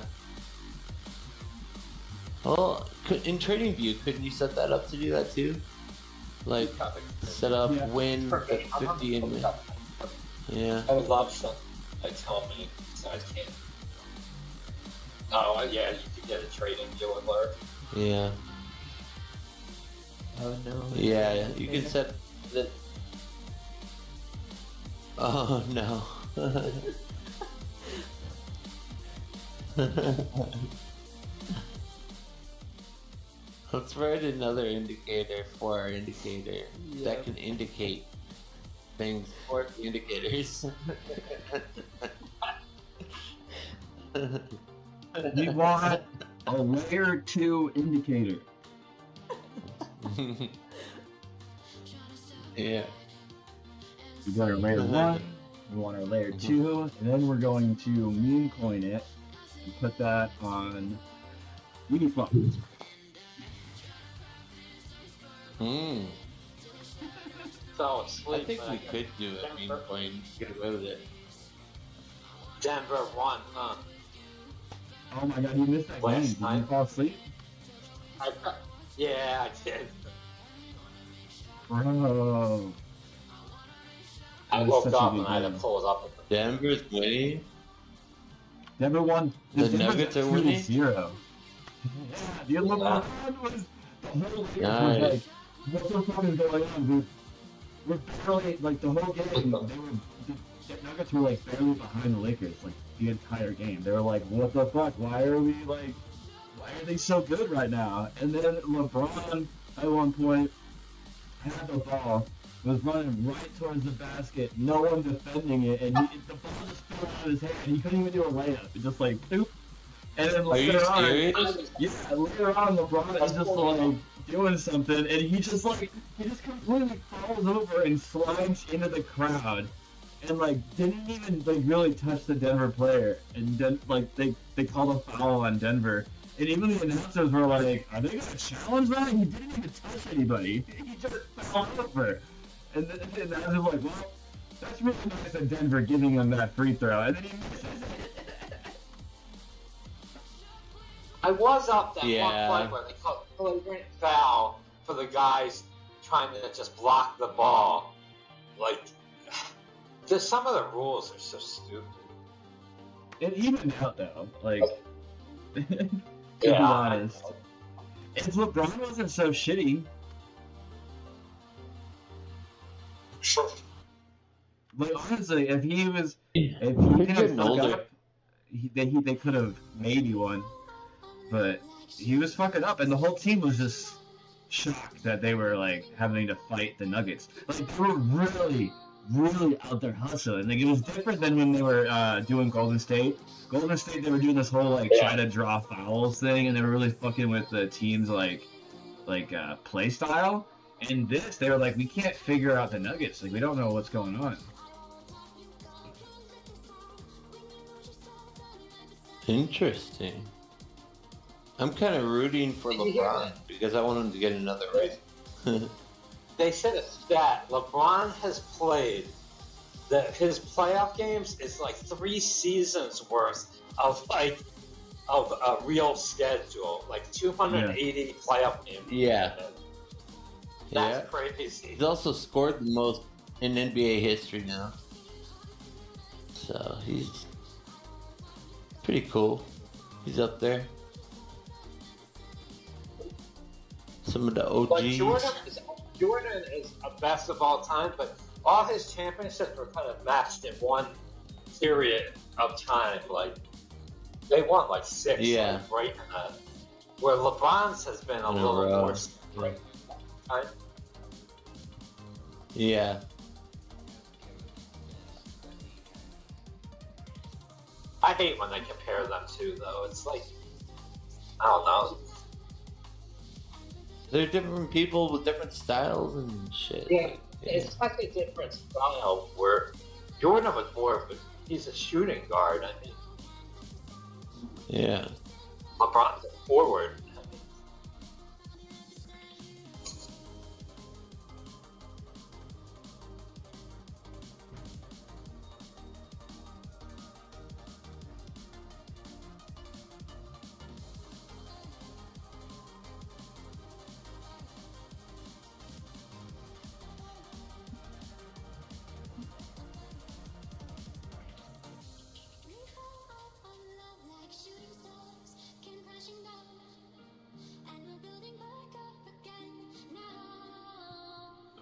Well, in TradingView, couldn't you set that up to do that too? Like, set up Yeah. win at 50 and yeah. I would love something like tell me, so I can't. Oh, yeah, you could get a trading deal alert. Yeah. Oh no. Yeah, you can set that. Oh no. Let's write another indicator for our indicator that can indicate things for the indicators. We want a layer 2 indicator. Yeah. We got our layer 1, we want our layer 2, and then we're going to meme coin it and put that on Uniflop. Hmm. So I sleep. think we could do it. Meme coin, get away with it. Denver won, huh? Oh my god, you missed that game. Last Did you night. fall asleep? Yeah, I did. Bro. I That was woke such a up good and I had to game. pull it up. Denver's winning. Denver won. The Denver's Nuggets are 2-0. winning? Yeah, the LeBron was the whole game Nice. was like, what the fuck is going on? We're barely like the whole game. The Nuggets were like barely behind the Lakers like the entire game. They were like, what the fuck? Why are they so good right now? And then LeBron at one point had the ball, was running right towards the basket, no one defending it, and the ball just flew out of his hand. He couldn't even do a layup. It just like poop. And then Are you later on, serious? yeah, later on, LeBron is just like doing something, and he just completely falls over and slides into the crowd, and like didn't even like really touch the Denver player, and then like they called a foul on Denver, and even the announcers were like, "Are they gonna challenge that?" He didn't even touch anybody. He just fell over, and then the announcers were like, "Well, that's really nice of Denver giving him that free throw," and then he misses it. I was up that Yeah. one play where they called flagrant foul for the guys trying to just block the ball. Like, just some of the rules are so stupid. It evened out though, like to be Yeah, honest. If LeBron wasn't so shitty, like honestly, if he He's didn't getting fuck older. up, they could have maybe won. But he was fucking up, and the whole team was just shocked that they were like having to fight the Nuggets. Like they were really, really out there hustling. Like it was different than when they were doing Golden State. Golden State, they were doing this whole like try to draw fouls thing, and they were really fucking with the team's like play style. And this, they were like, we can't figure out the Nuggets. Like we don't know what's going on. Interesting. I'm kind of rooting for LeBron because I want him to get another ring. They said a stat. LeBron has played his playoff games is like 3 seasons worth of a real schedule, like 280 playoff games. Yeah. That's Yeah. crazy. He's also scored the most in NBA history now. So he's pretty cool. He's up there. Some of the OGs. Like Jordan is a best of all time, but all his championships were kind of matched in one period of time. Like they won like 6, Yeah. like, right in that. Where LeBron's has been a In a little row. more right time. Yeah. I hate when they compare them too, though. It's like I don't know. They're different people with different styles and shit. Yeah, it's like a different style where Jordan was more of he's a shooting guard. I mean, Yeah. LeBron's a forward.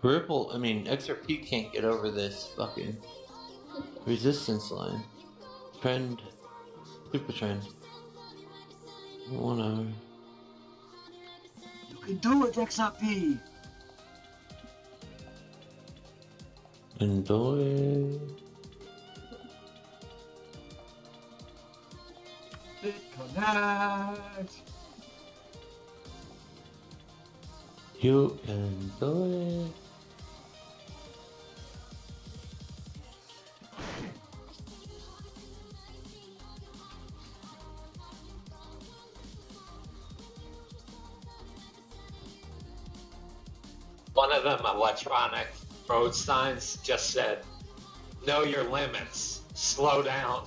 Ripple, I mean, XRP can't get over this fucking resistance line. Trend, super trend. 1 hour. You can do it, XRP. Enjoy. Connect. You can do it. One of them electronic road signs just said, "Know your limits. Slow down."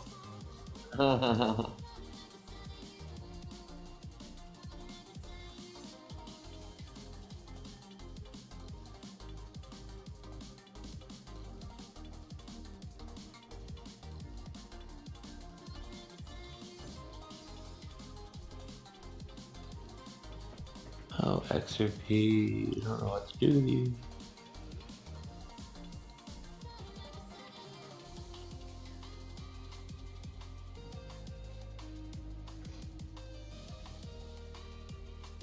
Oh, XRP. I don't know what to do with you.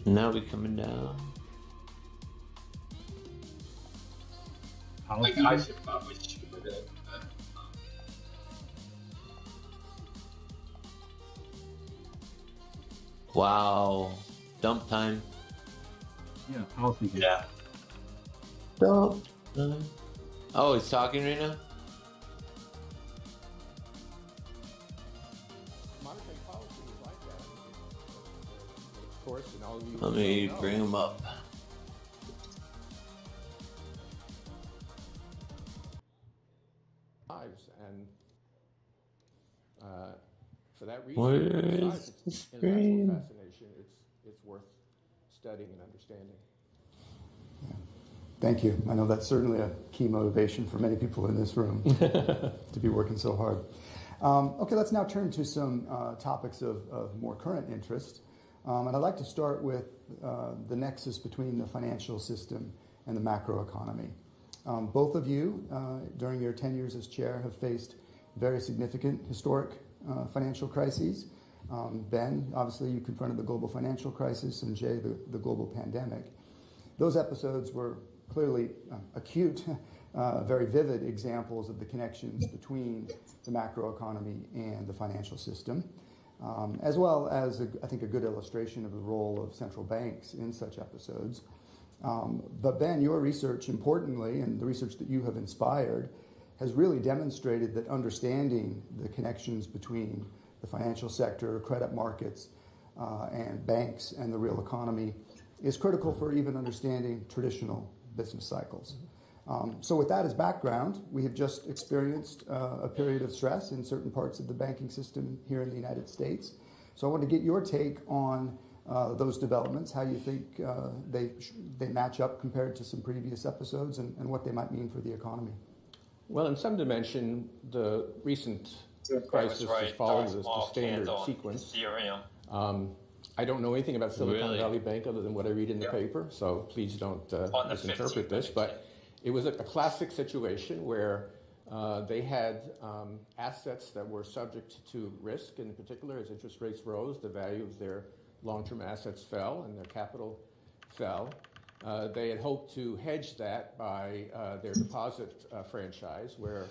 Now we coming down. Powell Like I Speaks. should probably shoot it. Wow. Dump time. Yeah, Powell Speaks. Yeah. Dump time. Oh, he's talking right now? Monetary policy is like that. Of course, and all of you Let me know, bring him up. lives, and for that reason, Where besides is the its screen? intellectual fascination, it's worth studying and understanding. Thank you. I know that's certainly a key motivation for many people in this room to be working so hard. Okay, let's now turn to some topics of more current interest. And I'd like to start with the nexus between the financial system and the macroeconomy. Both of you, during your tenures as chair, have faced very significant historic financial crises. Ben, obviously, you confronted the global financial crisis, and Jay, the global pandemic. Those episodes were clearly acute, very vivid examples of the connections between the macroeconomy and the financial system, as well as, I think, a good illustration of the role of central banks in such episodes. But Ben, your research, importantly, and the research that you have inspired, has really demonstrated that understanding the connections between the financial sector, credit markets, and banks and the real economy is critical for even understanding traditional business cycles. So with that as background, we have just experienced a period of stress in certain parts of the banking system here in the United States. So I want to get your take on those developments, how you think they match up compared to some previous episodes, and what they might mean for the economy. Well, in some dimension, the recent crisis has followed the standard sequence. Ethereum. I don't know anything about Silicon Really? Valley Bank other than what I read in the paper, so please don't misinterpret this. But it was a classic situation where they had assets that were subject to risk. In particular, as interest rates rose, the value of their long-term assets fell and their capital fell. They had hoped to hedge that by their deposit franchise, where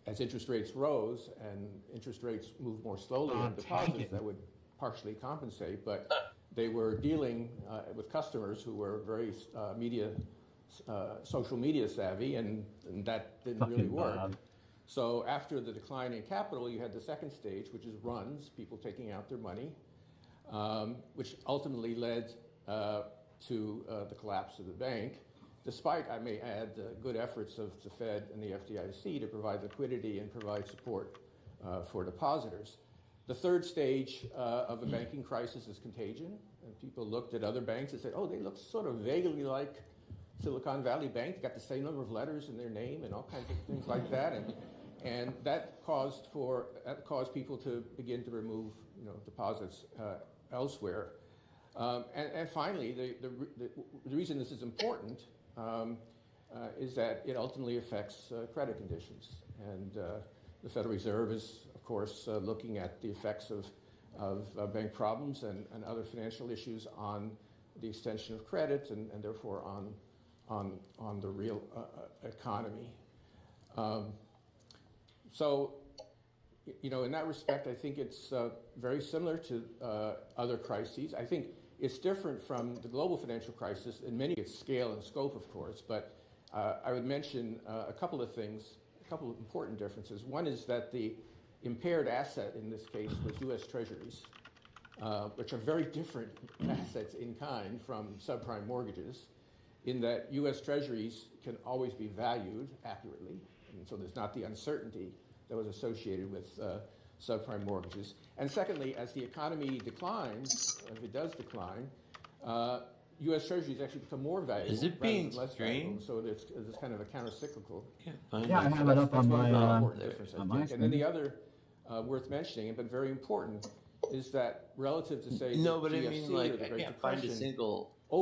as interest rates rose and interest rates moved more slowly on deposits, that would partially compensate. But they were dealing with customers who were very social media savvy, and that didn't really work. So after the decline in capital, you had the second stage, which is runs, people taking out their money, which ultimately led to the collapse of the bank, despite, I may add, good efforts of the Fed and the FDIC to provide liquidity and provide support for depositors. The third stage of a banking crisis is contagion. And people looked at other banks and said, oh, they look sort of vaguely like Silicon Valley Bank. They got the same number of letters in their name and all kinds of things like that. And that caused people to begin to remove deposits elsewhere. And finally, the reason this is important is that it ultimately affects credit conditions. And the Federal Reserve is, of course, looking at the effects of bank problems and other financial issues on the extension of credit and therefore on the real economy. So, in that respect, I think it's very similar to other crises. I think it's different from the global financial crisis in many its scale and scope, of course, but I would mention a couple of things, a couple of important differences. One is that the impaired asset in this case was U.S. Treasuries, which are very different assets in kind from subprime mortgages, in that U.S. Treasuries can always be valued accurately, and so there's not the uncertainty that was associated with subprime mortgages. And secondly, as the economy declines, if it does decline, U.S. Treasuries actually become more valuable. Is it being less streamed? valuable, so it's kind of a counter-cyclical. Yeah, I have it up on my difference, I on think. my And screen. then the other worth mentioning, but very important, is that relative to, say, No, the but I GFC mean, or like, the I Great can't find a Depression, single